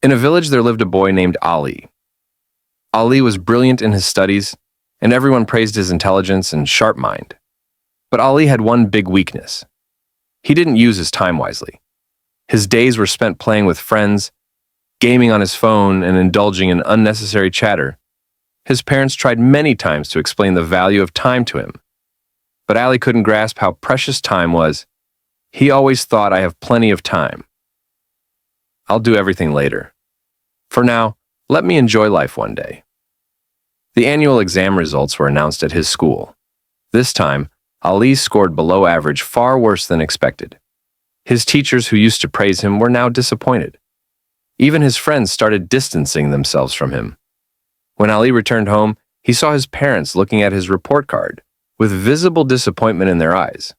In a village, there lived a boy named Ali. Ali was brilliant in his studies, and everyone praised his intelligence and sharp mind. But Ali had one big weakness. He didn't use his time wisely. His days were spent playing with friends, gaming on his phone, and indulging in unnecessary chatter. His parents tried many times to explain the value of time to him, but Ali couldn't grasp how precious time was. He always thought, "I have plenty of time. I'll do everything later. For now, let me enjoy life one day." The annual exam results were announced at his school. This time, Ali scored below average, far worse than expected. His teachers, who used to praise him, were now disappointed. Even his friends started distancing themselves from him. When Ali returned home, he saw his parents looking at his report card with visible disappointment in their eyes.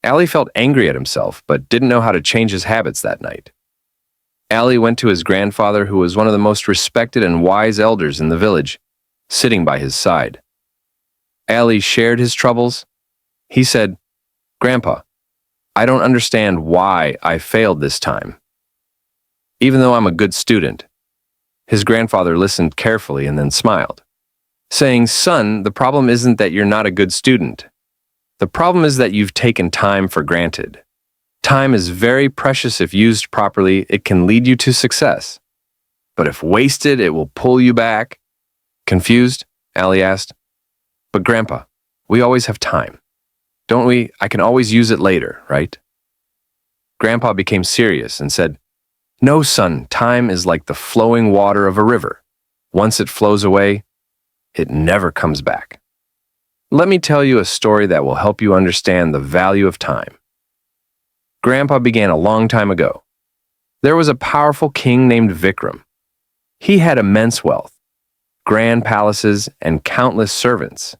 Ali felt angry at himself, but didn't know how to change his habits that night. Ali went to his grandfather, who was one of the most respected and wise elders in the village, sitting by his side. Ali shared his troubles. He said, "Grandpa, I don't understand why I failed this time, even though I'm a good student." His grandfather listened carefully and then smiled, saying, "Son, the problem isn't that you're not a good student. The problem is that you've taken time for granted. Time is very precious. If used properly, it can lead you to success. But if wasted, it will pull you back." Confused, Ali asked, "But Grandpa, we always have time, don't we? I can always use it later, right?" Grandpa became serious and said, "No, son, time is like the flowing water of a river. Once it flows away, it never comes back. Let me tell you a story that will help you understand the value of time." Grandpa began a long time ago. There was a powerful king named Vikram. He had immense wealth, grand palaces, and countless servants.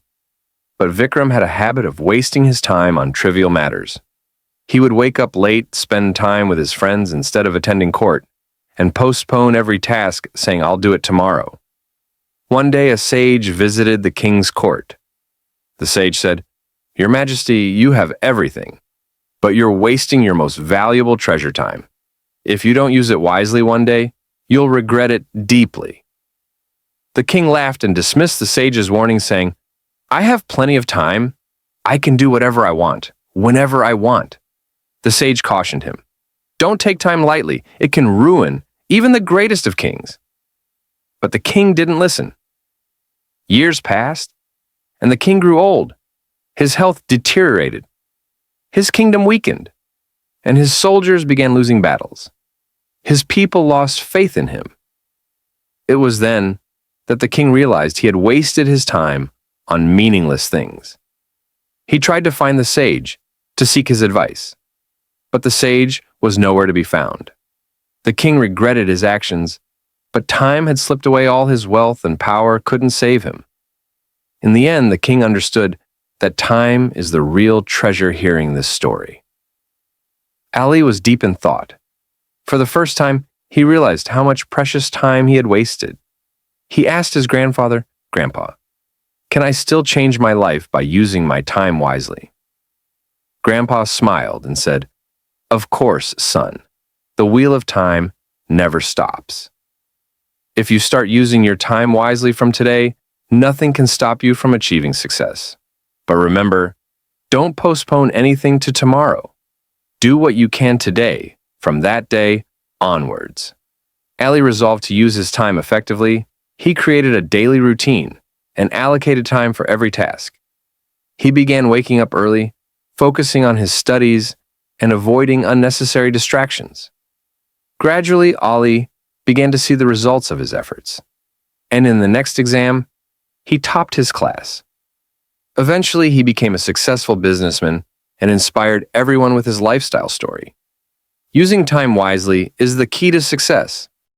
But Vikram had a habit of wasting his time on trivial matters. He would wake up late, spend time with his friends instead of attending court, and postpone every task, saying, "I'll do it tomorrow." One day, a sage visited the king's court. The sage said, "Your Majesty, you have everything, but you're wasting your most valuable treasure, time. If you don't use it wisely one day, you'll regret it deeply." The king laughed and dismissed the sage's warning, saying, "I have plenty of time. I can do whatever I want, whenever I want." The sage cautioned him, "Don't take time lightly. It can ruin even the greatest of kings." But the king didn't listen. Years passed, and the king grew old. His health deteriorated. His kingdom weakened, and his soldiers began losing battles. His people lost faith in him. It was then that the king realized he had wasted his time on meaningless things. He tried to find the sage to seek his advice, but the sage was nowhere to be found. The king regretted his actions, but time had slipped away. All his wealth and power couldn't save him. In the end, the king understood that time is the real treasure. Hearing this story, Ali was deep in thought. For the first time, he realized how much precious time he had wasted. He asked his grandfather, "Grandpa, can I still change my life by using my time wisely?" Grandpa smiled and said, "Of course, son. The wheel of time never stops. If you start using your time wisely from today, nothing can stop you from achieving success. But remember, don't postpone anything to tomorrow. Do what you can today, from that day onwards." Ali resolved to use his time effectively. He created a daily routine and allocated time for every task. He began waking up early, focusing on his studies, and avoiding unnecessary distractions. Gradually, Ali began to see the results of his efforts, and in the next exam, he topped his class. Eventually, he became a successful businessman and inspired everyone with his lifestyle story. Using time wisely is the key to success.